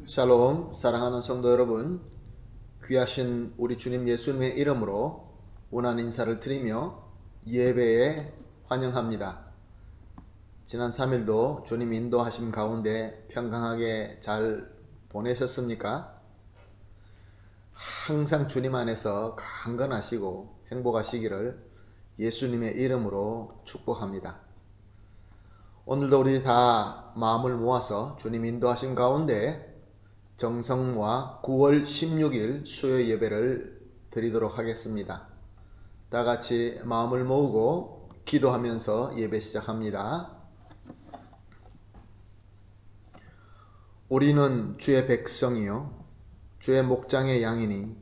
샬롬, 사랑하는 성도 여러분, 귀하신 우리 주님 예수님의 이름으로 원한 인사를 드리며 예배에 환영합니다. 지난 3일도 주님 인도하심 가운데 평강하게 잘 보내셨습니까? 항상 주님 안에서 강건하시고 행복하시기를 예수님의 이름으로 축복합니다. 오늘도 우리 다 마음을 모아서 주님 인도하심 가운데 정성모아 9월 16일 수요 예배를 드리도록 하겠습니다. 다 같이 마음을 모으고 기도하면서 예배 시작합니다. 우리는 주의 백성이요 주의 목장의 양이니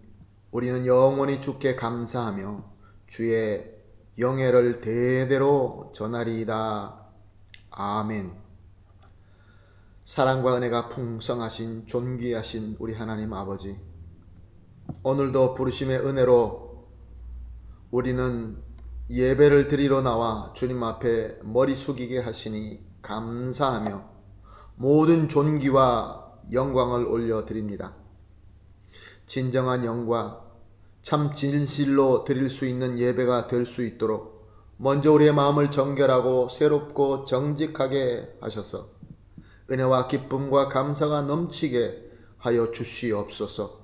우리는 영원히 주께 감사하며 주의 영예를 대대로 전하리이다. 아멘. 사랑과 은혜가 풍성하신 존귀하신 우리 하나님 아버지, 오늘도 부르심의 은혜로 우리는 예배를 드리러 나와 주님 앞에 머리 숙이게 하시니 감사하며 모든 존귀와 영광을 올려드립니다. 진정한 영과 참 진실로 드릴 수 있는 예배가 될 수 있도록 먼저 우리의 마음을 정결하고 새롭고 정직하게 하셔서 은혜와 기쁨과 감사가 넘치게 하여 주시옵소서.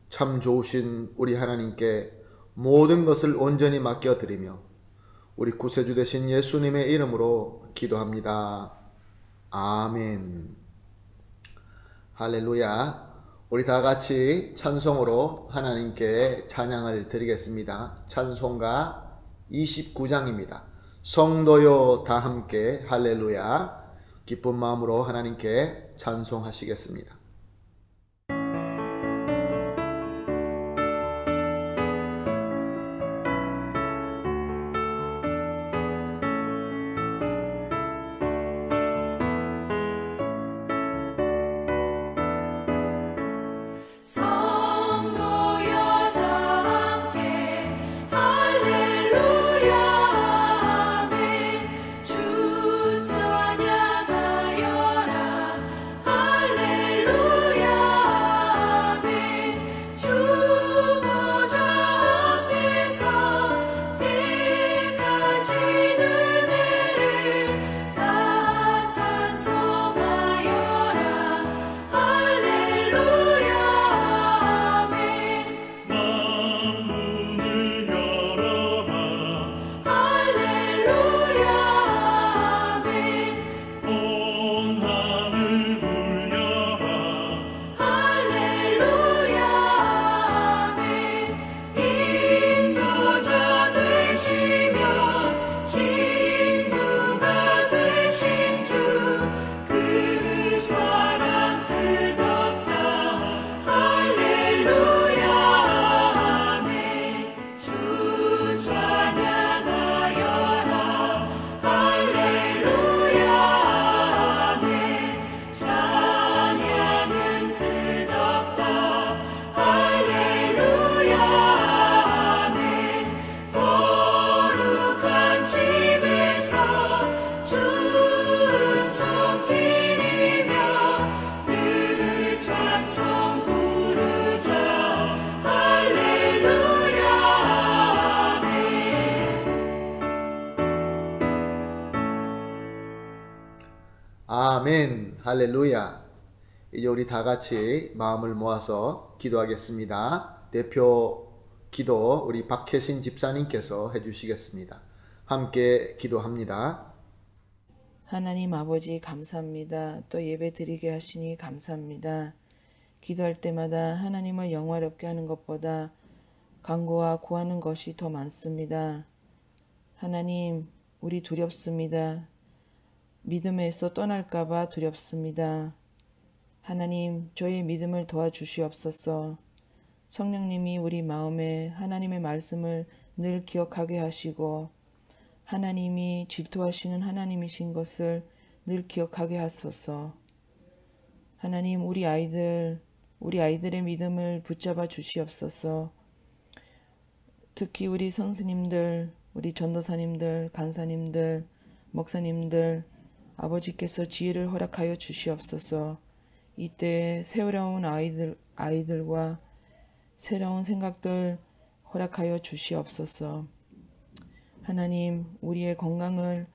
참 좋으신 우리 하나님께 모든 것을 온전히 맡겨드리며 우리 구세주 되신 예수님의 이름으로 기도합니다. 아멘. 할렐루야. 우리 다 같이 찬송으로 하나님께 찬양을 드리겠습니다. 찬송가 29장입니다. 성도요 다 함께 할렐루야. 기쁜 마음으로 하나님께 찬송하시겠습니다. 아멘. 할렐루야. 이제 우리 다 같이 마음을 모아서 기도하겠습니다. 대표 기도 우리 박혜신 집사님께서 해주시겠습니다. 함께 기도합니다. 하나님 아버지 감사합니다. 또 예배 드리게 하시니 감사합니다. 기도할 때마다 하나님을 영화롭게 하는 것보다 간구와 구하는 것이 더 많습니다. 하나님, 우리 두렵습니다. 믿음에서 떠날까봐 두렵습니다. 하나님, 저의 믿음을 도와주시옵소서. 성령님이 우리 마음에 하나님의 말씀을 늘 기억하게 하시고 하나님이 질투하시는 하나님이신 것을 늘 기억하게 하소서. 하나님, 우리 아이들의 믿음을 붙잡아 주시옵소서. 특히 우리 선생님들, 우리 전도사님들, 간사님들, 목사님들, 아버지께서 지혜를 허락하여 주시옵소서. 이때 새로운 아이들과 새로운 생각들 허락하여 주시옵소서. 하나님, 우리의 건강을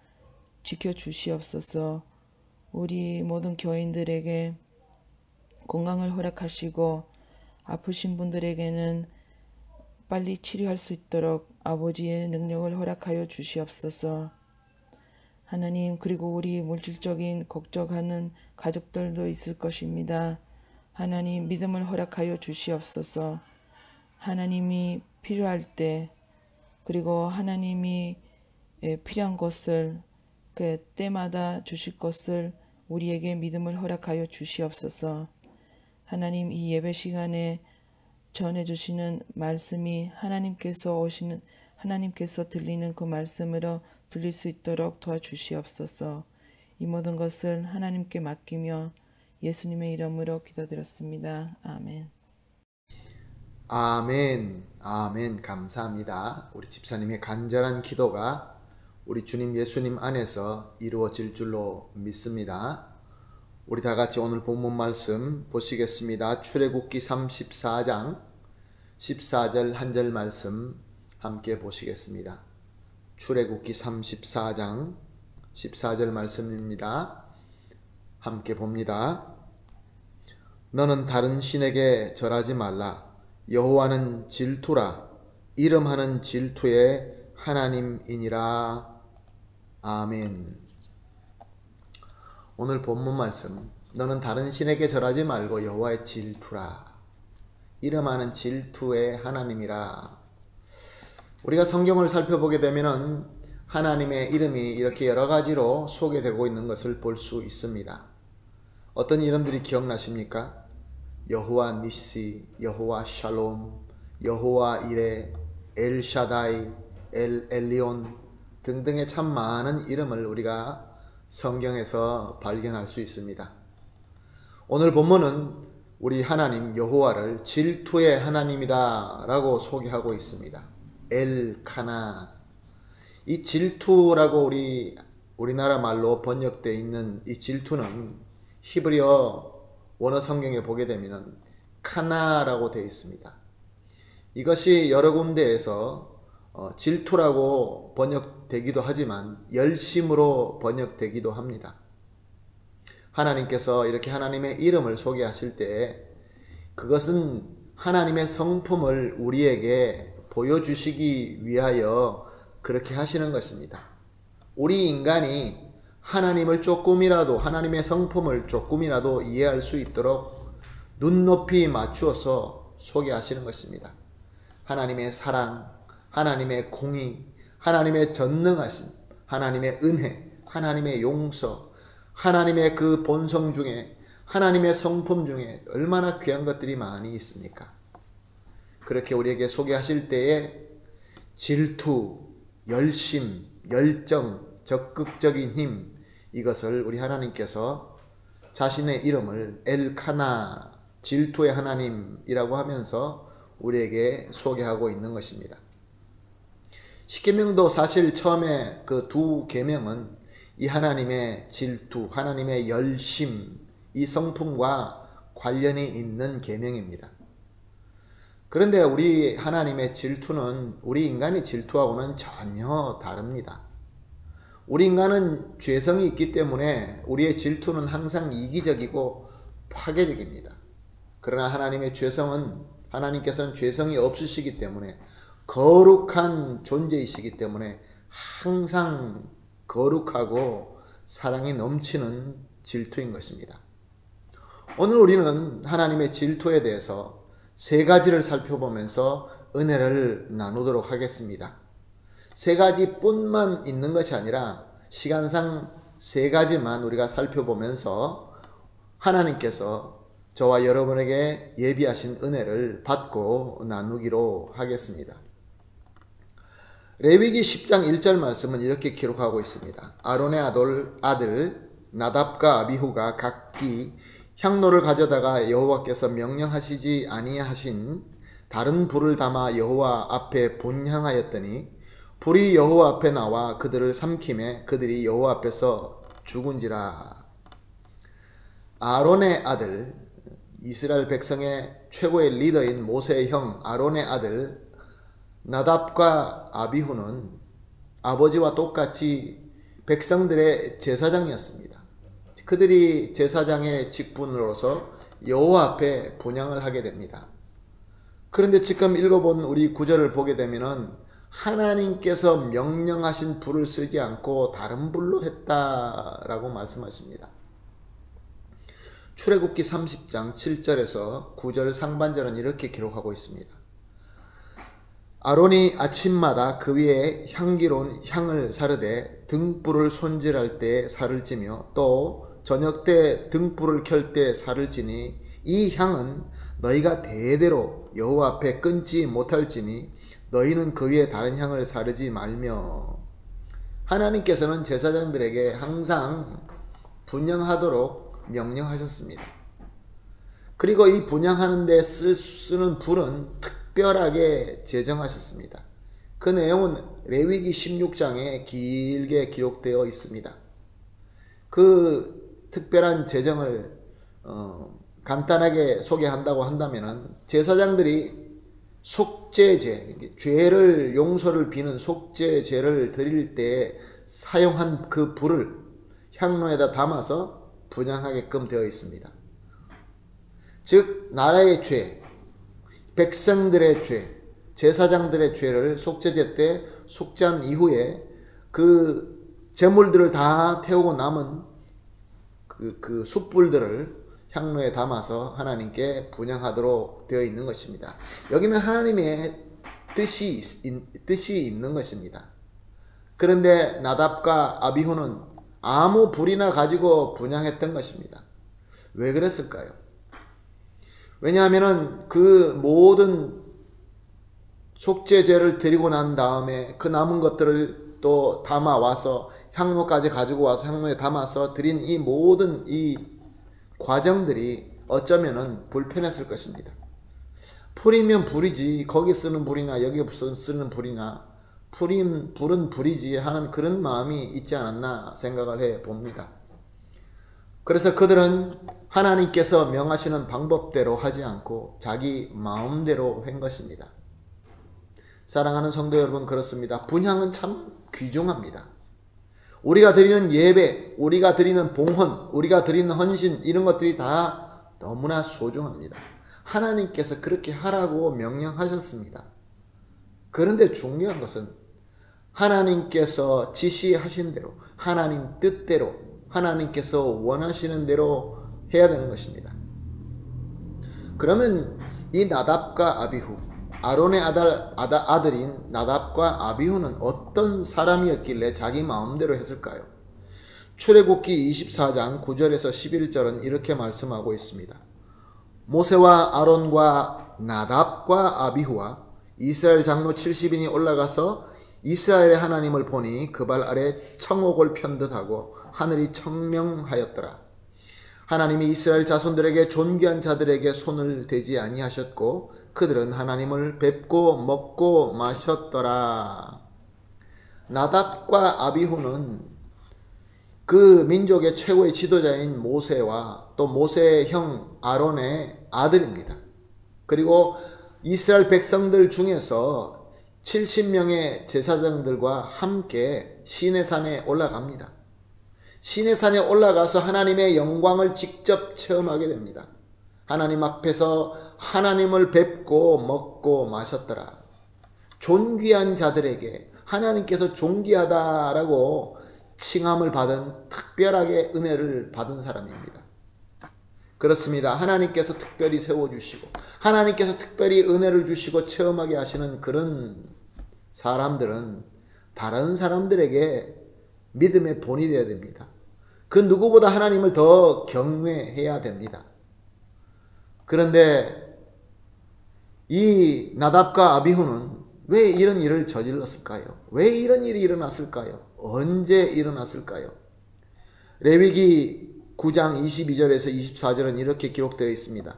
지켜 주시옵소서. 우리 모든 교인들에게 건강을 허락하시고 아프신 분들에게는 빨리 치료할 수 있도록 아버지의 능력을 허락하여 주시옵소서. 하나님, 그리고 우리 물질적인 걱정하는 가족들도 있을 것입니다. 하나님, 믿음을 허락하여 주시옵소서. 하나님이 필요할 때, 그리고 하나님이 필요한 것을 그 때마다 주실 것을 우리에게 믿음을 허락하여 주시옵소서. 하나님, 이 예배 시간에 전해주시는 말씀이 하나님께서 들리는 그 말씀으로 들릴 수 있도록 도와주시옵소서. 이 모든 것을 하나님께 맡기며 예수님의 이름으로 기도드렸습니다. 아멘. 아멘. 아멘. 감사합니다. 우리 집사님의 간절한 기도가 우리 주님 예수님 안에서 이루어질 줄로 믿습니다. 우리 다 같이 오늘 본문 말씀 보시겠습니다. 출애굽기 34장 14절 한 절 말씀 함께 보시겠습니다. 출애굽기 34장 14절 말씀입니다. 함께 봅니다. 너는 다른 신에게 절하지 말라. 여호와는 질투라. 이름하는 질투의 하나님이니라. 아멘. 오늘 본문 말씀, 너는 다른 신에게 절하지 말고 여호와의 질투라. 이름하는 질투의 하나님이라. 우리가 성경을 살펴보게 되면 하나님의 이름이 이렇게 여러 가지로 소개되고 있는 것을 볼 수 있습니다. 어떤 이름들이 기억나십니까? 여호와 니시, 여호와 샬롬, 여호와 이레, 엘샤다이, 엘리온 등등의 참 많은 이름을 우리가 성경에서 발견할 수 있습니다. 오늘 본문은 우리 하나님 여호와를 질투의 하나님이다 라고 소개하고 있습니다. 엘카나. 이 질투라고 우리나라 말로 번역되어 있는 이 질투는 히브리어 원어 성경에 보게 되면 카나라고 되어 있습니다. 이것이 여러 군데에서 질투라고 번역되기도 하지만 열심으로 번역되기도 합니다. 하나님께서 이렇게 하나님의 이름을 소개하실 때 그것은 하나님의 성품을 우리에게 보여주시기 위하여 그렇게 하시는 것입니다. 우리 인간이 하나님을 조금이라도, 하나님의 성품을 조금이라도 이해할 수 있도록 눈높이 맞추어서 소개하시는 것입니다. 하나님의 사랑, 하나님의 공의, 하나님의 전능하심, 하나님의 은혜, 하나님의 용서, 하나님의 그 본성 중에, 하나님의 성품 중에 얼마나 귀한 것들이 많이 있습니까? 그렇게 우리에게 소개하실 때에 질투, 열심, 열정, 적극적인 힘, 이것을 우리 하나님께서 자신의 이름을 엘카나, 질투의 하나님이라고 하면서 우리에게 소개하고 있는 것입니다. 십계명도 사실 처음에 그 두 계명은 이 하나님의 질투, 하나님의 열심, 이 성품과 관련이 있는 계명입니다. 그런데 우리 하나님의 질투는 우리 인간의 질투하고는 전혀 다릅니다. 우리 인간은 죄성이 있기 때문에 우리의 질투는 항상 이기적이고 파괴적입니다. 그러나 하나님께서는 죄성이 없으시기 때문에 거룩한 존재이시기 때문에 항상 거룩하고 사랑이 넘치는 질투인 것입니다. 오늘 우리는 하나님의 질투에 대해서 세 가지를 살펴보면서 은혜를 나누도록 하겠습니다. 세 가지뿐만 있는 것이 아니라 시간상 세 가지만 우리가 살펴보면서 하나님께서 저와 여러분에게 예비하신 은혜를 받고 나누기로 하겠습니다. 레위기 10장 1절 말씀은 이렇게 기록하고 있습니다. 아론의 아들 나답과 아비후가 각기 향로를 가져다가 여호와께서 명령하시지 아니하신 다른 불을 담아 여호와 앞에 본향하였더니 불이 여호와 앞에 나와 그들을 삼킴에 그들이 여호와 앞에서 죽은지라. 아론의 아들, 이스라엘 백성의 최고의 리더인 모세의 형 아론의 아들 나답과 아비후는 아버지와 똑같이 백성들의 제사장이었습니다. 그들이 제사장의 직분으로서 여호와 앞에 분향을 하게 됩니다. 그런데 지금 읽어본 우리 구절을 보게 되면은 하나님께서 명령하신 불을 쓰지 않고 다른 불로 했다라고 말씀하십니다. 출애굽기 30장 7절에서 9절 상반절은 이렇게 기록하고 있습니다. 아론이 아침마다 그 위에 향기로운 향을 사르되 등불을 손질할 때 살을 찌며 또 저녁 때 등불을 켤 때 살을 찌니 이 향은 너희가 대대로 여호와 앞에 끊지 못할지니 너희는 그 위에 다른 향을 사르지 말며. 하나님께서는 제사장들에게 항상 분향하도록 명령하셨습니다. 그리고 이 분향하는 데 쓰는 불은 특별하게 제정하셨습니다. 그 내용은 레위기 16장에 길게 기록되어 있습니다. 그 특별한 제정을 간단하게 소개한다고 한다면 제사장들이 속죄제, 죄를 용서를 비는 속죄제를 드릴 때 사용한 그 불을 향로에다 담아서 분향하게끔 되어 있습니다. 즉 나라의 죄, 백성들의 죄, 제사장들의 죄를 속죄제 때 속죄한 이후에 그 제물들을 다 태우고 남은 그 숯불들을 향로에 담아서 하나님께 분향하도록 되어 있는 것입니다. 여기는 하나님의 뜻이 있는 것입니다. 그런데 나답과 아비후는 아무 불이나 가지고 분향했던 것입니다. 왜 그랬을까요? 왜냐하면 그 모든 속죄제를 드리고 난 다음에 그 남은 것들을 또 담아와서 향로까지 가지고 와서 향로에 담아서 드린 이 모든 이 과정들이 어쩌면은 불편했을 것입니다. 불이면 불이지 거기 쓰는 불이나 여기 쓰는 불이나 불은 불이지 하는 그런 마음이 있지 않았나 생각을 해 봅니다. 그래서 그들은 하나님께서 명하시는 방법대로 하지 않고 자기 마음대로 한 것입니다. 사랑하는 성도 여러분, 그렇습니다. 분향은 참 귀중합니다. 우리가 드리는 예배, 우리가 드리는 봉헌, 우리가 드리는 헌신 이런 것들이 다 너무나 소중합니다. 하나님께서 그렇게 하라고 명령하셨습니다. 그런데 중요한 것은 하나님께서 지시하신 대로, 하나님 뜻대로, 하나님께서 원하시는 대로 해야 되는 것입니다. 그러면 이 나답과 아비후, 아론의 아들인 나답과 아비후는 어떤 사람이었길래 자기 마음대로 했을까요? 출애굽기 24장 9절에서 11절은 이렇게 말씀하고 있습니다. 모세와 아론과 나답과 아비후와 이스라엘 장로 70인이 올라가서 이스라엘의 하나님을 보니 그 발 아래 청옥을 편듯하고 하늘이 청명하였더라. 하나님이 이스라엘 자손들에게 존귀한 자들에게 손을 대지 아니하셨고 그들은 하나님을 뵙고 먹고 마셨더라. 나답과 아비후는 그 민족의 최고의 지도자인 모세와 또 모세의 형 아론의 아들입니다. 그리고 이스라엘 백성들 중에서 70명의 제사장들과 함께 시내산에 올라갑니다. 시내산에 올라가서 하나님의 영광을 직접 체험하게 됩니다. 하나님 앞에서 하나님을 뵙고 먹고 마셨더라. 존귀한 자들에게 하나님께서 존귀하다라고 칭함을 받은, 특별하게 은혜를 받은 사람입니다. 그렇습니다. 하나님께서 특별히 세워주시고 하나님께서 특별히 은혜를 주시고 체험하게 하시는 그런 사람들은 다른 사람들에게 믿음의 본이 되어야 됩니다. 그 누구보다 하나님을 더 경외해야 됩니다. 그런데 이 나답과 아비후는 왜 이런 일을 저질렀을까요? 왜 이런 일이 일어났을까요? 언제 일어났을까요? 레위기 9장 22절에서 24절은 이렇게 기록되어 있습니다.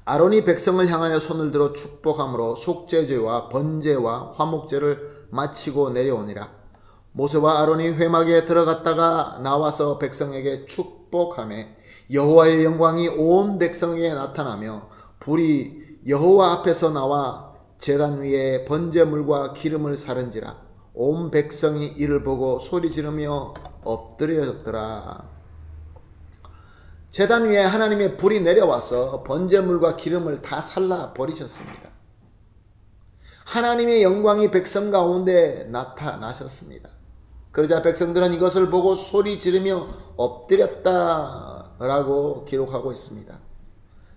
아론이 백성을 향하여 손을 들어 축복함으로 속죄제와 번제와 화목제를 마치고 내려오니라. 모세와 아론이 회막에 들어갔다가 나와서 백성에게 축복하며 여호와의 영광이 온 백성에게 나타나며 불이 여호와 앞에서 나와 제단 위에 번제물과 기름을 사른지라. 온 백성이 이를 보고 소리 지르며 엎드려졌더라. 제단 위에 하나님의 불이 내려와서 번제물과 기름을 다 살라 버리셨습니다. 하나님의 영광이 백성 가운데 나타나셨습니다. 그러자 백성들은 이것을 보고 소리 지르며 엎드렸다라고 기록하고 있습니다.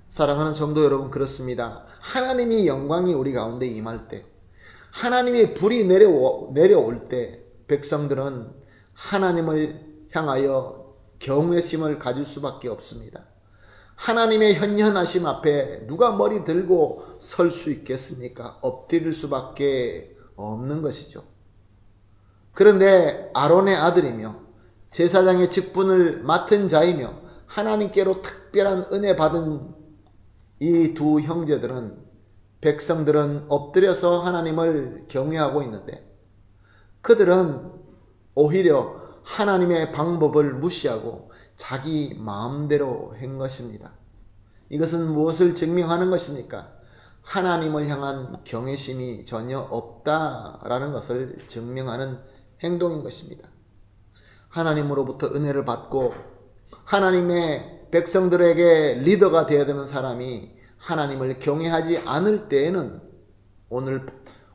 사랑하는 성도 여러분, 그렇습니다. 하나님의 영광이 우리 가운데 임할 때, 하나님의 불이 내려올 때 백성들은 하나님을 향하여 경외심을 가질 수밖에 없습니다. 하나님의 현현하심 앞에 누가 머리 들고 설 수 있겠습니까? 엎드릴 수밖에 없는 것이죠. 그런데 아론의 아들이며 제사장의 직분을 맡은 자이며 하나님께로 특별한 은혜 받은 이 두 형제들은, 백성들은 엎드려서 하나님을 경외하고 있는데 그들은 오히려 하나님의 방법을 무시하고 자기 마음대로 한 것입니다. 이것은 무엇을 증명하는 것입니까? 하나님을 향한 경외심이 전혀 없다라는 것을 증명하는 행동인 것입니다. 하나님으로부터 은혜를 받고 하나님의 백성들에게 리더가 되어야 되는 사람이 하나님을 경외하지 않을 때에는 오늘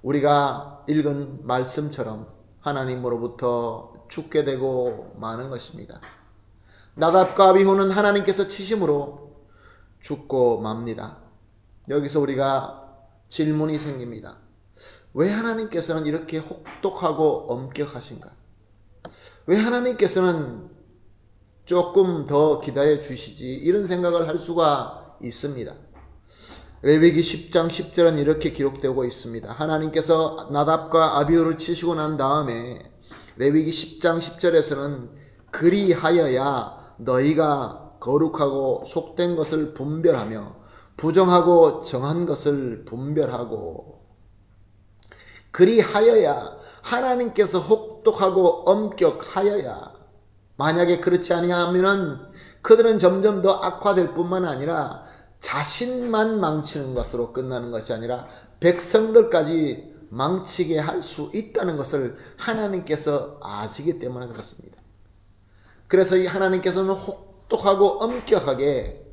우리가 읽은 말씀처럼 하나님으로부터 죽게 되고 마는 것입니다. 나답과 아비후는 하나님께서 치심으로 죽고 맙니다. 여기서 우리가 질문이 생깁니다. 왜 하나님께서는 이렇게 혹독하고 엄격하신가? 왜 하나님께서는 조금 더 기다려 주시지? 이런 생각을 할 수가 있습니다. 레위기 10장 10절은 이렇게 기록되고 있습니다. 하나님께서 나답과 아비후를 치시고 난 다음에 레위기 10장 10절에서는 그리하여야 너희가 거룩하고 속된 것을 분별하며 부정하고 정한 것을 분별하고, 그리하여야, 하나님께서 혹독하고 엄격하여야, 만약에 그렇지 아니하면은 그들은 점점 더 악화될 뿐만 아니라 자신만 망치는 것으로 끝나는 것이 아니라 백성들까지 망치게 할 수 있다는 것을 하나님께서 아시기 때문에 그렇습니다. 그래서 이 하나님께서는 혹독하고 엄격하게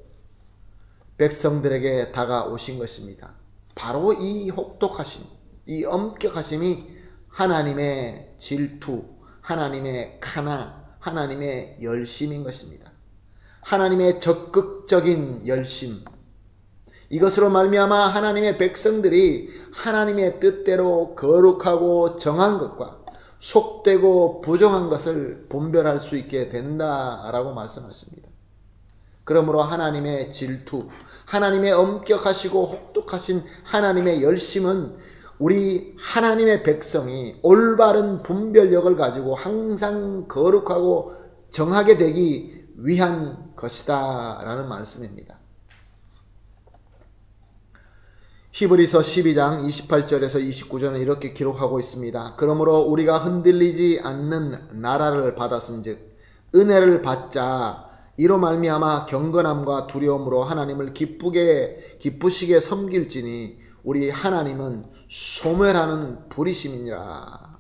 백성들에게 다가오신 것입니다. 바로 이 혹독하심, 이 엄격하심이 하나님의 질투, 하나님의 가나, 하나님의 열심인 것입니다. 하나님의 적극적인 열심, 이것으로 말미암아 하나님의 백성들이 하나님의 뜻대로 거룩하고 정한 것과 속되고 부정한 것을 분별할 수 있게 된다라고 말씀하십니다. 그러므로 하나님의 질투, 하나님의 엄격하시고 혹독하신 하나님의 열심은 우리 하나님의 백성이 올바른 분별력을 가지고 항상 거룩하고 정하게 되기 위한 것이다 라는 말씀입니다. 히브리서 12장 28절에서 29절은 이렇게 기록하고 있습니다. 그러므로 우리가 흔들리지 않는 나라를 받았은즉 은혜를 받자. 이로 말미암아 경건함과 두려움으로 하나님을 기쁘시게 섬길지니 우리 하나님은 소멸하는 불이심이니라.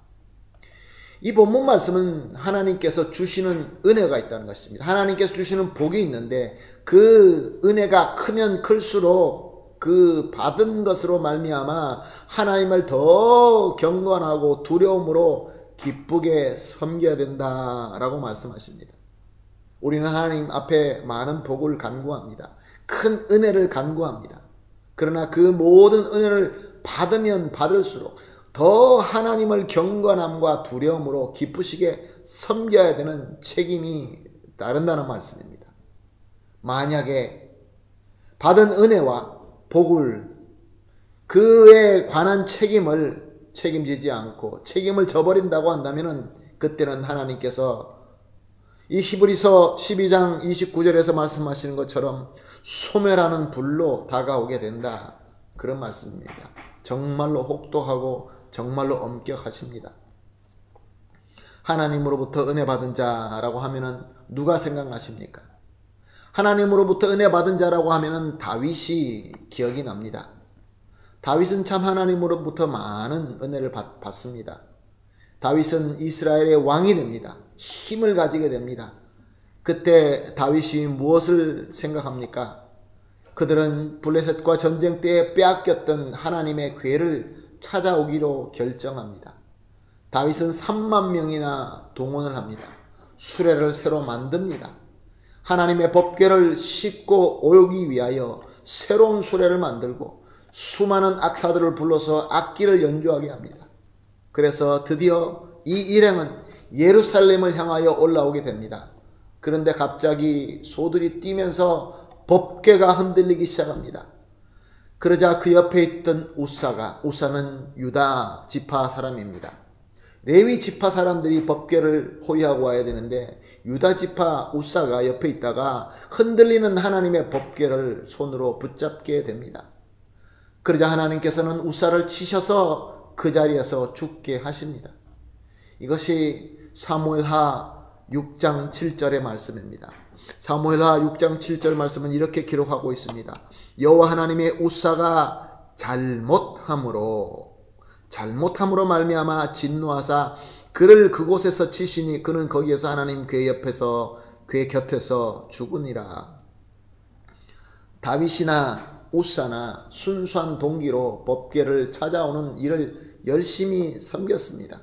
이 본문 말씀은 하나님께서 주시는 은혜가 있다는 것입니다. 하나님께서 주시는 복이 있는데 그 은혜가 크면 클수록 그 받은 것으로 말미암아 하나님을 더 경건하고 두려움으로 기쁘게 섬겨야 된다라고 말씀하십니다. 우리는 하나님 앞에 많은 복을 간구합니다. 큰 은혜를 간구합니다. 그러나 그 모든 은혜를 받으면 받을수록 더 하나님을 경건함과 두려움으로 기쁘시게 섬겨야 되는 책임이 따른다는 말씀입니다. 만약에 받은 은혜와 복을, 그에 관한 책임을 책임지지 않고 책임을 져버린다고 한다면 그때는 하나님께서 이 히브리서 12장 29절에서 말씀하시는 것처럼 소멸하는 불로 다가오게 된다, 그런 말씀입니다. 정말로 혹독하고 정말로 엄격하십니다. 하나님으로부터 은혜 받은 자라고 하면은 누가 생각나십니까? 하나님으로부터 은혜 받은 자라고 하면은 다윗이 기억이 납니다. 다윗은 참 하나님으로부터 많은 은혜를 받습니다. 다윗은 이스라엘의 왕이 됩니다. 힘을 가지게 됩니다. 그때 다윗이 무엇을 생각합니까? 그들은 블레셋과 전쟁 때에 빼앗겼던 하나님의 궤를 찾아오기로 결정합니다. 다윗은 3만 명이나 동원을 합니다. 수레를 새로 만듭니다. 하나님의 법궤를 싣고 오기 위하여 새로운 수레를 만들고 수많은 악사들을 불러서 악기를 연주하게 합니다. 그래서 드디어 이 일행은 예루살렘을 향하여 올라오게 됩니다. 그런데 갑자기 소들이 뛰면서 법궤가 흔들리기 시작합니다. 그러자 그 옆에 있던 우사는 유다 지파 사람입니다. 레위 지파 사람들이 법궤를 호위하고 와야 되는데 유다 지파 우사가 옆에 있다가 흔들리는 하나님의 법궤를 손으로 붙잡게 됩니다. 그러자 하나님께서는 우사를 치셔서 그 자리에서 죽게 하십니다. 이것이 사무엘하 6장 7절의 말씀입니다. 사무엘하 6장 7절 말씀은 이렇게 기록하고 있습니다. 여호와 하나님의 우사가 잘못함으로 말미암아 진노하사 그를 그곳에서 치시니 그는 거기에서 하나님 궤 곁에서 죽으니라. 다윗이나 우사나 순수한 동기로 법궤를 찾아오는 일을 열심히 섬겼습니다.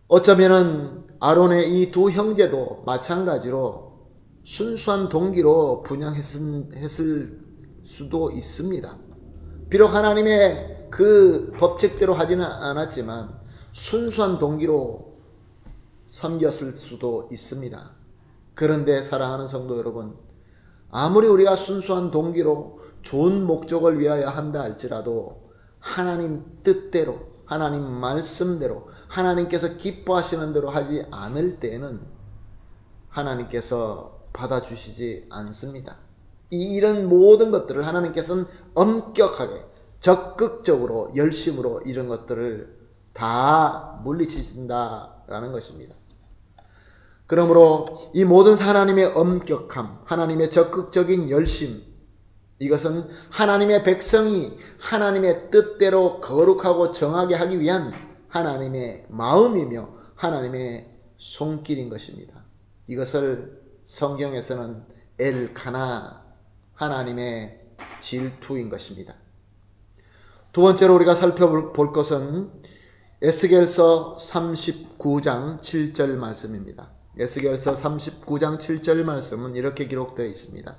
어쩌면은 아론의 이 두 형제도 마찬가지로 순수한 동기로 분향했을 수도 있습니다. 비록 하나님의 그 법칙대로 하지는 않았지만 순수한 동기로 섬겼을 수도 있습니다. 그런데 사랑하는 성도 여러분, 아무리 우리가 순수한 동기로 좋은 목적을 위하여 한다 할지라도 하나님 뜻대로, 하나님 말씀대로, 하나님께서 기뻐하시는 대로 하지 않을 때에는 하나님께서 받아주시지 않습니다. 이런 모든 것들을 하나님께서는 엄격하게, 적극적으로, 열심으로 이런 것들을 다 물리치신다라는 것입니다. 그러므로 이 모든 하나님의 엄격함, 하나님의 적극적인 열심, 이것은 하나님의 백성이 하나님의 뜻대로 거룩하고 정하게 하기 위한 하나님의 마음이며 하나님의 손길인 것입니다. 이것을 성경에서는 엘카나, 하나님의 질투인 것입니다. 두 번째로 우리가 살펴볼 것은 에스겔서 39장 7절 말씀입니다. 에스겔서 39장 7절 말씀은 이렇게 기록되어 있습니다.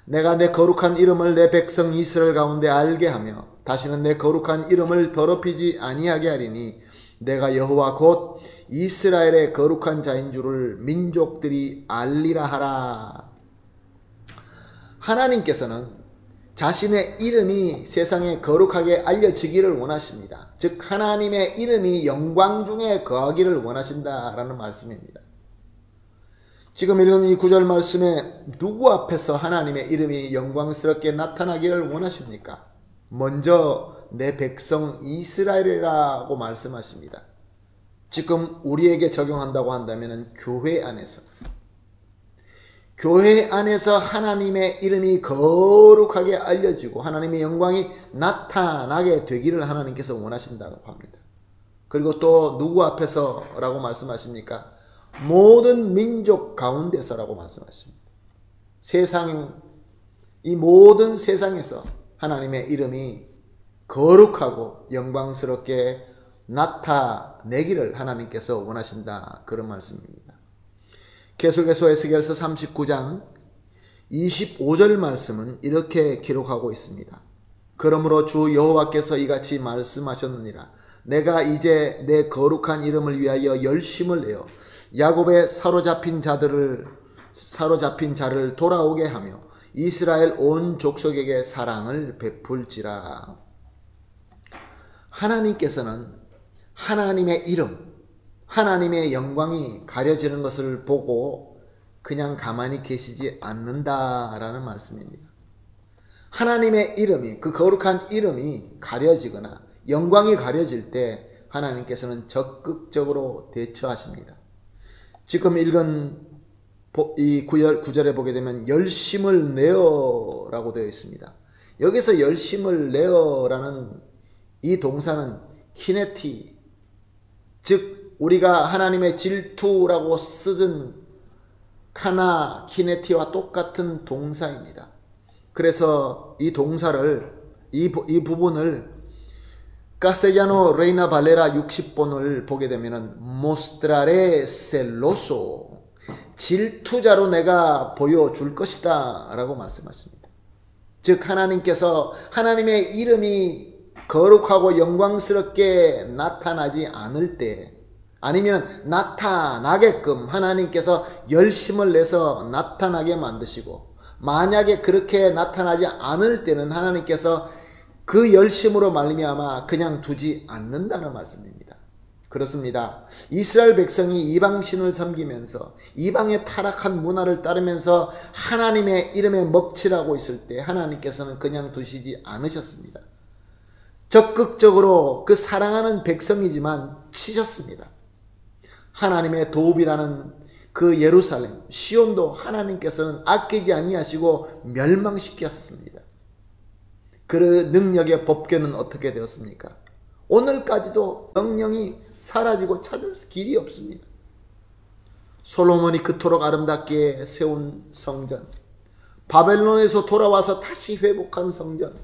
내가 내 거룩한 이름을 내 백성 이스라엘 가운데 알게 하며 다시는 내 거룩한 이름을 더럽히지 아니하게 하리니 내가 여호와 곧 이스라엘의 거룩한 자인 줄을 민족들이 알리라 하라. 하나님께서는 자신의 이름이 세상에 거룩하게 알려지기를 원하십니다. 즉 하나님의 이름이 영광 중에 거하기를 원하신다라는 말씀입니다. 지금 읽은 이 9절 말씀에 누구 앞에서 하나님의 이름이 영광스럽게 나타나기를 원하십니까? 먼저 내 백성 이스라엘이라고 말씀하십니다. 지금 우리에게 적용한다고 한다면 교회 안에서 하나님의 이름이 거룩하게 알려지고 하나님의 영광이 나타나게 되기를 하나님께서 원하신다고 합니다. 그리고 또 누구 앞에서라고 말씀하십니까? 모든 민족 가운데서라고 말씀하십니다. 이 모든 세상에서 하나님의 이름이 거룩하고 영광스럽게 나타내기를 하나님께서 원하신다, 그런 말씀입니다. 계속해서 에스겔서 39장 25절 말씀은 이렇게 기록하고 있습니다. 그러므로 주 여호와께서 이같이 말씀하셨느니라. 내가 이제 내 거룩한 이름을 위하여 열심을 내어 야곱의 사로잡힌 자를 돌아오게 하며 이스라엘 온 족속에게 사랑을 베풀지라. 하나님께서는 하나님의 이름, 하나님의 영광이 가려지는 것을 보고 그냥 가만히 계시지 않는다라는 말씀입니다. 하나님의 이름이, 그 거룩한 이름이 가려지거나 영광이 가려질 때 하나님께서는 적극적으로 대처하십니다. 지금 읽은 이 구절에 보게 되면 열심을 내어라고 되어 있습니다. 여기서 열심을 내어라는 이 동사는 키네티, 즉 우리가 하나님의 질투라고 쓰던 카나 키네티와 똑같은 동사입니다. 그래서 이 동사를 이 부분을 카스텔라노 레이나 발레라 60번을 보게 되면은 mostraré celoso, 질투자로 내가 보여줄 것이다 라고 말씀하십니다. 즉 하나님께서 하나님의 이름이 거룩하고 영광스럽게 나타나지 않을 때, 아니면 나타나게끔 하나님께서 열심을 내서 나타나게 만드시고, 만약에 그렇게 나타나지 않을 때는 하나님께서 그 열심으로 말미암아 그냥 두지 않는다는 말씀입니다. 그렇습니다. 이스라엘 백성이 이방신을 섬기면서 이방의 타락한 문화를 따르면서 하나님의 이름에 먹칠하고 있을 때 하나님께서는 그냥 두시지 않으셨습니다. 적극적으로 그 사랑하는 백성이지만 치셨습니다. 하나님의 도읍이라는 그 예루살렘, 시온도 하나님께서는 아끼지 아니하시고 멸망시켰습니다. 그 능력의 법궤는 어떻게 되었습니까? 오늘까지도 명령이 사라지고 찾을 길이 없습니다. 솔로몬이 그토록 아름답게 세운 성전, 바벨론에서 돌아와서 다시 회복한 성전,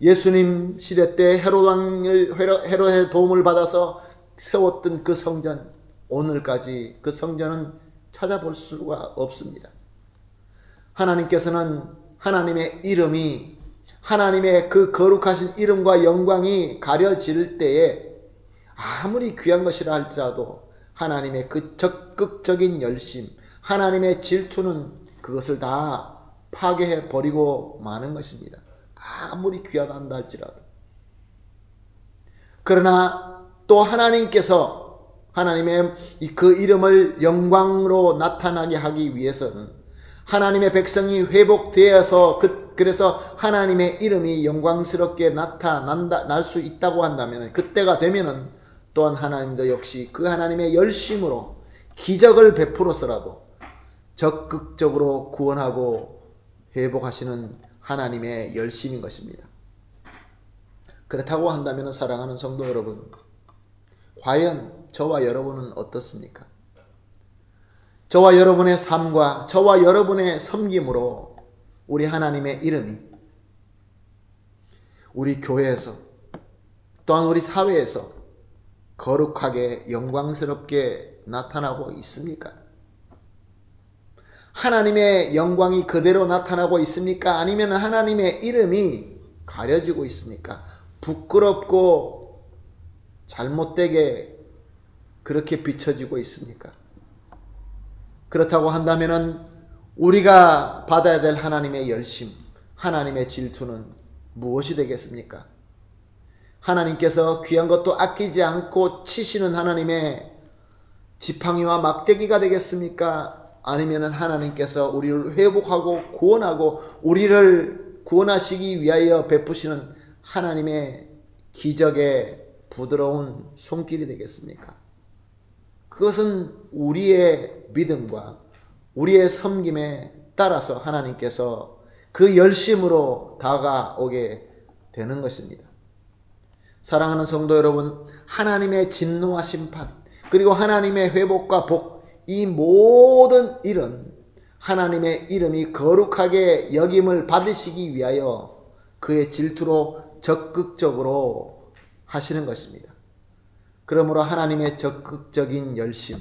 예수님 시대 때 헤롯의 도움을 받아서 세웠던 그 성전, 오늘까지 그 성전은 찾아볼 수가 없습니다. 하나님께서는 하나님의 이름이, 하나님의 그 거룩하신 이름과 영광이 가려질 때에 아무리 귀한 것이라 할지라도 하나님의 그 적극적인 열심, 하나님의 질투는 그것을 다 파괴해 버리고 마는 것입니다. 아무리 귀하다 한다 할지라도. 그러나 또 하나님께서 하나님의 그 이름을 영광으로 나타나게 하기 위해서는 하나님의 백성이 회복되어서 그래서 하나님의 이름이 영광스럽게 나타날 수 있다고 한다면, 그때가 되면은 또한 하나님도 역시 그 하나님의 열심으로 기적을 베풀어서라도 적극적으로 구원하고 회복하시는 하나님의 열심인 것입니다. 그렇다고 한다면 사랑하는 성도 여러분, 과연 저와 여러분은 어떻습니까? 저와 여러분의 삶과 저와 여러분의 섬김으로 우리 하나님의 이름이 우리 교회에서 또한 우리 사회에서 거룩하게 영광스럽게 나타나고 있습니까? 하나님의 영광이 그대로 나타나고 있습니까? 아니면 하나님의 이름이 가려지고 있습니까? 부끄럽고 잘못되게 그렇게 비춰지고 있습니까? 그렇다고 한다면 우리가 받아야 될 하나님의 열심, 하나님의 질투는 무엇이 되겠습니까? 하나님께서 귀한 것도 아끼지 않고 치시는 하나님의 지팡이와 막대기가 되겠습니까? 아니면 하나님께서 우리를 회복하고 구원하고 우리를 구원하시기 위하여 베푸시는 하나님의 기적의 부드러운 손길이 되겠습니까? 그것은 우리의 믿음과 우리의 섬김에 따라서 하나님께서 그 열심으로 다가오게 되는 것입니다. 사랑하는 성도 여러분, 하나님의 진노와 심판, 그리고 하나님의 회복과 복, 이 모든 일은 하나님의 이름이 거룩하게 여김을 받으시기 위하여 그의 질투로 적극적으로 하시는 것입니다. 그러므로 하나님의 적극적인 열심,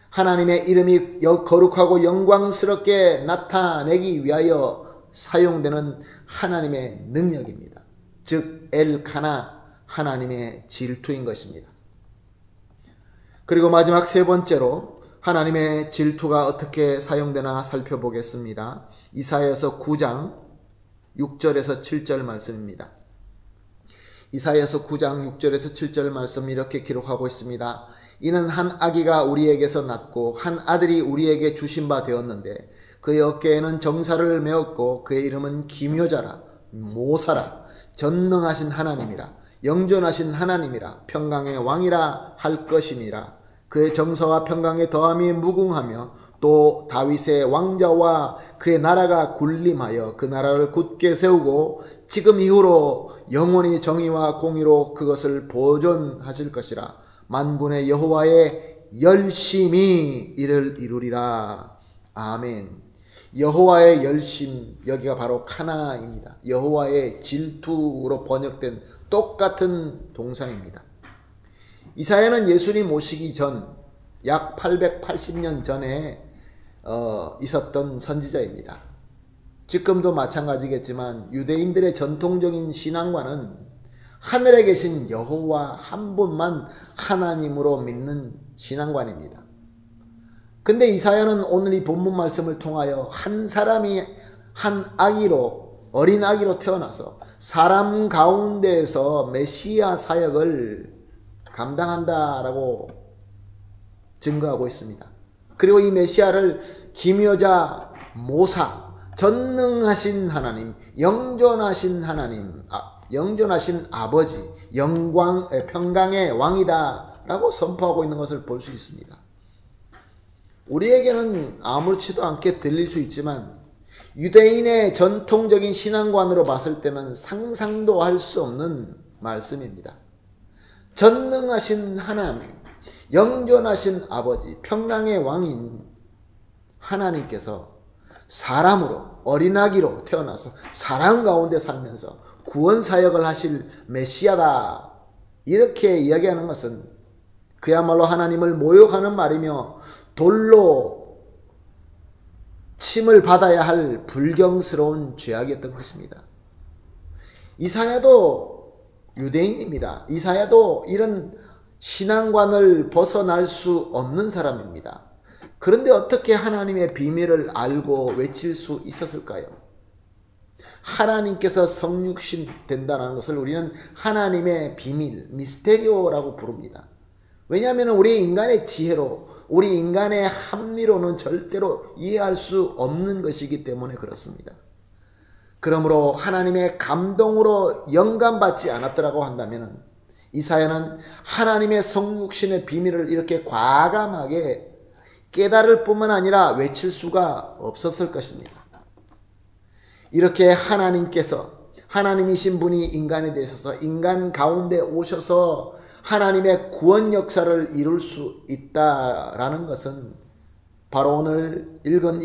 하나님의 이름이 거룩하고 영광스럽게 나타내기 위하여 사용되는 하나님의 능력입니다. 즉 엘카나, 하나님의 질투인 것입니다. 그리고 마지막 세 번째로 하나님의 질투가 어떻게 사용되나 살펴보겠습니다. 이사야서 9장 6절에서 7절 말씀입니다. 이사야서 9장 6절에서 7절 말씀 이렇게 기록하고 있습니다. 이는 한 아기가 우리에게서 낳고 한 아들이 우리에게 주신 바 되었는데 그의 어깨에는 정사를 메었고 그의 이름은 기묘자라, 모사라, 전능하신 하나님이라, 영존하신 하나님이라, 평강의 왕이라 할 것임이라. 그의 정사와 평강의 더함이 무궁하며 또 다윗의 왕자와 그의 나라가 군림하여 그 나라를 굳게 세우고 지금 이후로 영원히 정의와 공의로 그것을 보존하실 것이라. 만군의 여호와의 열심이 이를 이루리라. 아멘. 여호와의 열심, 여기가 바로 카나입니다. 여호와의 질투로 번역된 똑같은 동사입니다. 이사야는 예수님 오시기 전 약 880년 전에 있었던 선지자입니다. 지금도 마찬가지겠지만 유대인들의 전통적인 신앙과는 하늘에 계신 여호와 한 분만 하나님으로 믿는 신앙관입니다. 근데 이사야는 오늘 이 본문 말씀을 통하여 한 사람이 한 아기로, 어린 아기로 태어나서 사람 가운데에서 메시아 사역을 감당한다라고 증거하고 있습니다. 그리고 이 메시아를 기묘자, 모사, 전능하신 하나님, 영존하신 하나님, 영존하신 아버지, 평강의 왕이다 라고 선포하고 있는 것을 볼 수 있습니다. 우리에게는 아무렇지도 않게 들릴 수 있지만 유대인의 전통적인 신앙관으로 봤을 때는 상상도 할 수 없는 말씀입니다. 전능하신 하나님, 영존하신 아버지, 평강의 왕인 하나님께서 사람으로, 어린아기로 태어나서 사람 가운데 살면서 구원사역을 하실 메시아다, 이렇게 이야기하는 것은 그야말로 하나님을 모욕하는 말이며 돌로 침을 받아야 할 불경스러운 죄악이었던 것입니다. 이사야도 유대인입니다. 이사야도 이런 신앙관을 벗어날 수 없는 사람입니다. 그런데 어떻게 하나님의 비밀을 알고 외칠 수 있었을까요? 하나님께서 성육신 된다는 것을 우리는 하나님의 비밀, 미스테리오라고 부릅니다. 왜냐하면 우리 인간의 지혜로, 우리 인간의 합리로는 절대로 이해할 수 없는 것이기 때문에 그렇습니다. 그러므로 하나님의 감동으로 영감받지 않았더라고 한다면 이사야는 하나님의 성육신의 비밀을 이렇게 과감하게 깨달을 뿐만 아니라 외칠 수가 없었을 것입니다. 이렇게 하나님이신 분이 인간에 대해서 인간 가운데 오셔서 하나님의 구원 역사를 이룰 수 있다라는 것은 바로 오늘 읽은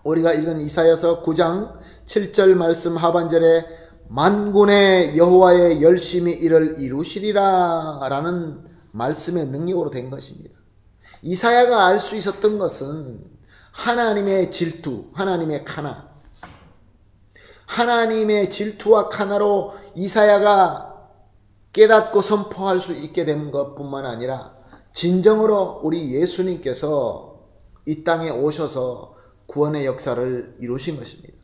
우리가 읽은 이사야서 9장 7절 말씀 하반절에 만군의 여호와의 열심히 이를 이루시리라 라는 말씀의 능력으로 된 것입니다. 이사야가 알 수 있었던 것은 하나님의 질투, 하나님의 카나, 하나님의 질투와 카나로 이사야가 깨닫고 선포할 수 있게 된 것뿐만 아니라 진정으로 우리 예수님께서 이 땅에 오셔서 구원의 역사를 이루신 것입니다.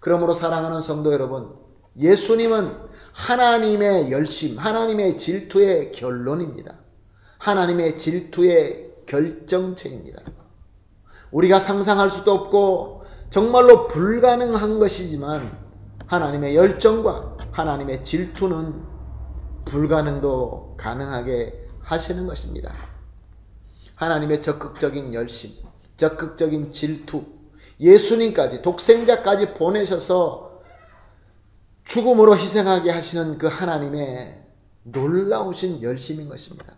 그러므로 사랑하는 성도 여러분, 예수님은 하나님의 열심, 하나님의 질투의 결론입니다. 하나님의 질투의 결정체입니다. 우리가 상상할 수도 없고 정말로 불가능한 것이지만 하나님의 열정과 하나님의 질투는 불가능도 가능하게 하시는 것입니다. 하나님의 적극적인 열심, 적극적인 질투, 예수님까지, 독생자까지 보내셔서 죽음으로 희생하게 하시는 그 하나님의 놀라우신 열심인 것입니다.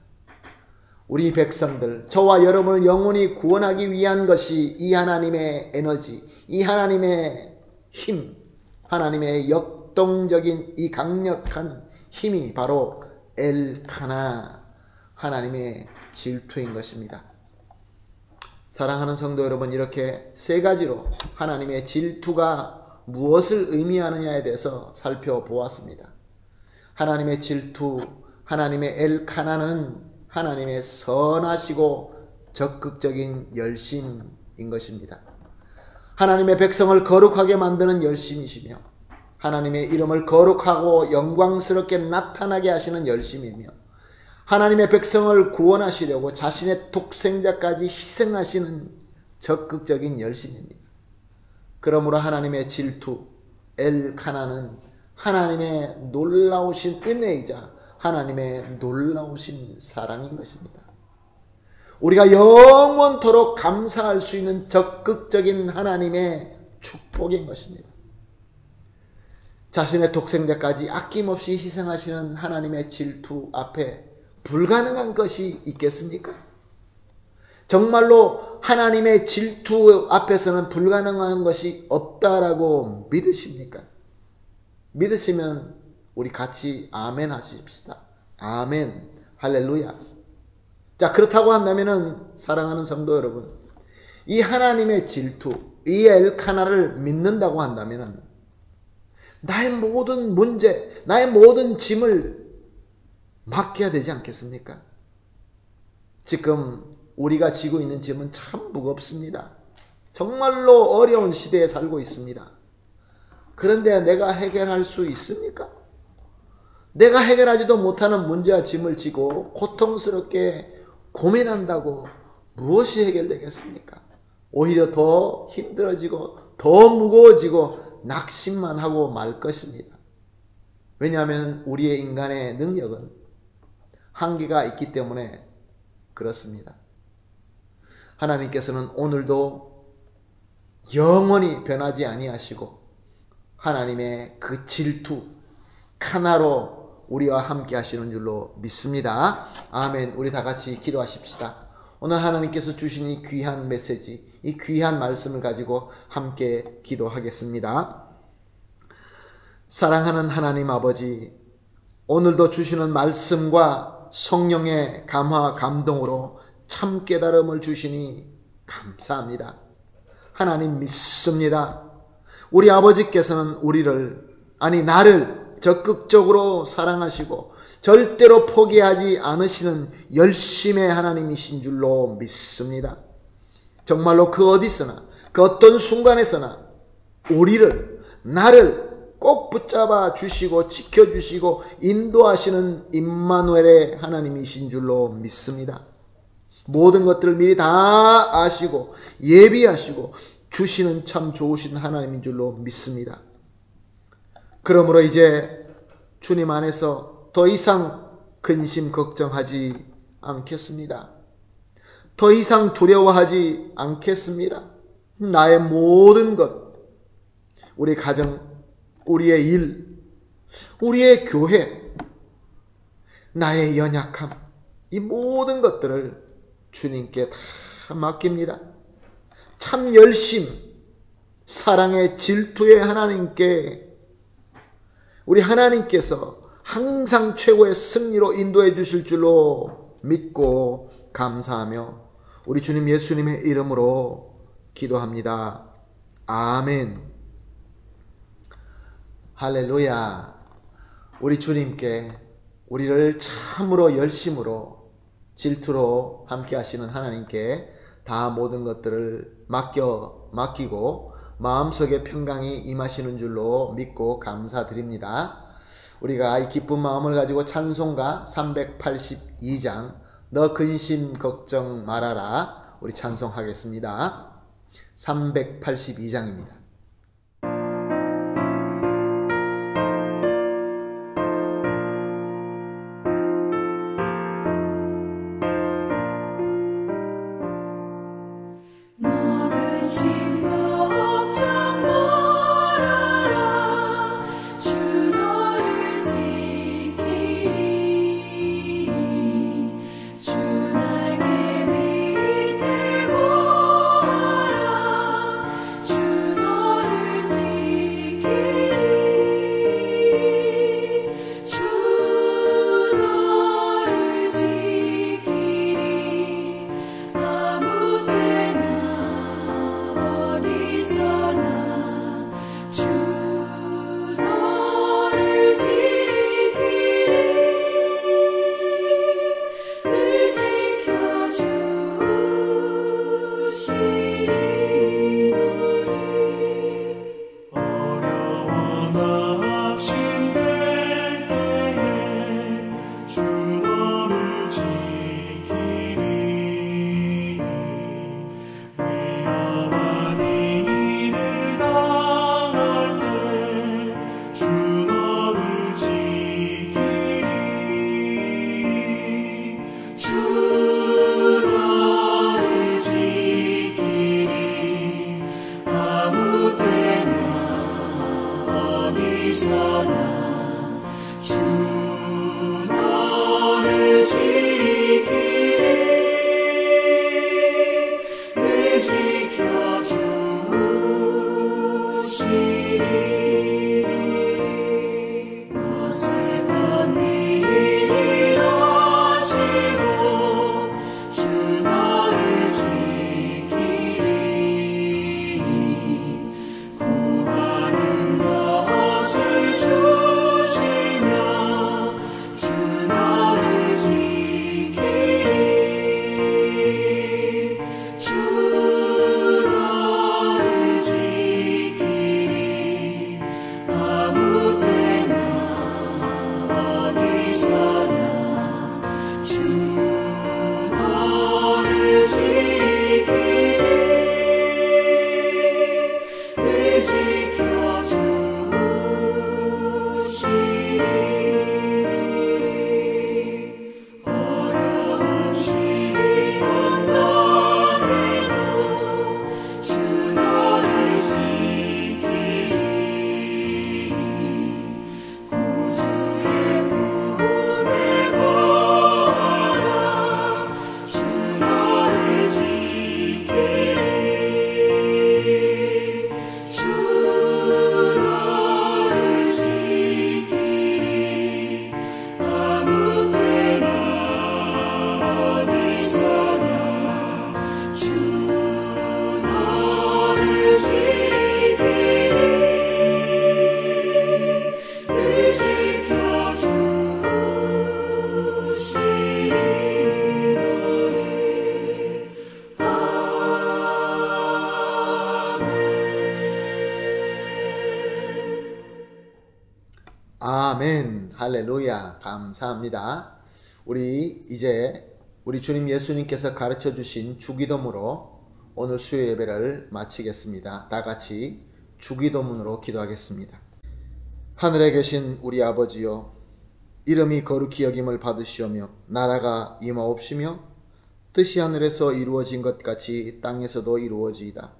우리 백성들, 저와 여러분을 영원히 구원하기 위한 것이 이 하나님의 에너지, 이 하나님의 힘, 하나님의 역동적인 이 강력한 힘이 바로 엘카나, 하나님의 질투인 것입니다. 사랑하는 성도 여러분, 이렇게 세 가지로 하나님의 질투가 무엇을 의미하느냐에 대해서 살펴보았습니다. 하나님의 질투, 하나님의 엘카나는 하나님의 선하시고 적극적인 열심인 것입니다. 하나님의 백성을 거룩하게 만드는 열심이시며 하나님의 이름을 거룩하고 영광스럽게 나타나게 하시는 열심이며 하나님의 백성을 구원하시려고 자신의 독생자까지 희생하시는 적극적인 열심입니다. 그러므로 하나님의 질투, 엘카나는 하나님의 놀라우신 은혜이자 하나님의 놀라우신 사랑인 것입니다. 우리가 영원토록 감사할 수 있는 적극적인 하나님의 축복인 것입니다. 자신의 독생자까지 아낌없이 희생하시는 하나님의 질투 앞에 불가능한 것이 있겠습니까? 정말로 하나님의 질투 앞에서는 불가능한 것이 없다라고 믿으십니까? 믿으시면 우리 같이 아멘 하십시다. 아멘, 할렐루야. 자, 그렇다고 한다면은 사랑하는 성도 여러분, 이 하나님의 질투, 이 엘카나를 믿는다고 한다면은 나의 모든 문제, 나의 모든 짐을 맡겨야 되지 않겠습니까? 지금 우리가 지고 있는 짐은 참 무겁습니다. 정말로 어려운 시대에 살고 있습니다. 그런데 내가 해결할 수 있습니까? 내가 해결하지도 못하는 문제와 짐을 지고 고통스럽게 고민한다고 무엇이 해결되겠습니까? 오히려 더 힘들어지고 더 무거워지고 낙심만 하고 말 것입니다. 왜냐하면 우리의 인간의 능력은 한계가 있기 때문에 그렇습니다. 하나님께서는 오늘도 영원히 변하지 아니하시고 하나님의 그 질투, 카나로 우리와 함께 하시는 줄로 믿습니다. 아멘. 우리 다 같이 기도하십시다. 오늘 하나님께서 주신 이 귀한 메시지, 이 귀한 말씀을 가지고 함께 기도하겠습니다. 사랑하는 하나님 아버지, 오늘도 주시는 말씀과 성령의 감화 감동으로 참 깨달음을 주시니 감사합니다. 하나님 믿습니다. 우리 아버지께서는 우리를, 아니 나를 적극적으로 사랑하시고 절대로 포기하지 않으시는 열심의 하나님이신 줄로 믿습니다. 정말로 그 어디서나 그 어떤 순간에서나 우리를, 나를 꼭 붙잡아 주시고 지켜주시고 인도하시는 임마누엘의 하나님이신 줄로 믿습니다. 모든 것들을 미리 다 아시고 예비하시고 주시는 참 좋으신 하나님인 줄로 믿습니다. 그러므로 이제 주님 안에서 더 이상 근심 걱정하지 않겠습니다. 더 이상 두려워하지 않겠습니다. 나의 모든 것, 우리 가정, 우리의 일, 우리의 교회, 나의 연약함, 이 모든 것들을 주님께 다 맡깁니다. 참 열심, 사랑의 질투의 하나님께 우리 하나님께서 항상 최고의 승리로 인도해 주실 줄로 믿고 감사하며 우리 주님 예수님의 이름으로 기도합니다. 아멘. 할렐루야. 우리 주님께 우리를 참으로 열심으로 질투로 함께 하시는 하나님께 다 모든 것들을 맡기고 마음속에 평강이 임하시는 줄로 믿고 감사드립니다. 우리가 이 기쁜 마음을 가지고 찬송가 382장 너 근심 걱정 말아라 우리 찬송하겠습니다. 382장입니다. 주 아멘. 할렐루야. 감사합니다. 우리 이제 우리 주님 예수님께서 가르쳐 주신 주기도문으로 오늘 수요 예배를 마치겠습니다. 다 같이 주기도문으로 기도하겠습니다. 하늘에 계신 우리 아버지여, 이름이 거룩히 여김을 받으시오며 나라가 임하옵시며 뜻이 하늘에서 이루어진 것 같이 땅에서도 이루어지이다.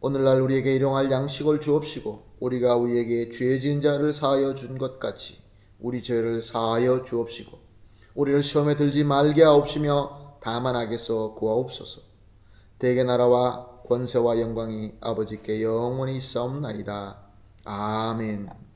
오늘날 우리에게 일용할 양식을 주옵시고 우리가 우리에게 죄 지은 자를 사하여 준 것 같이 우리 죄를 사하여 주옵시고 우리를 시험에 들지 말게 하옵시며 다만 악에서 구하옵소서. 대개 나라와 권세와 영광이 아버지께 영원히 있사옵나이다. 아멘.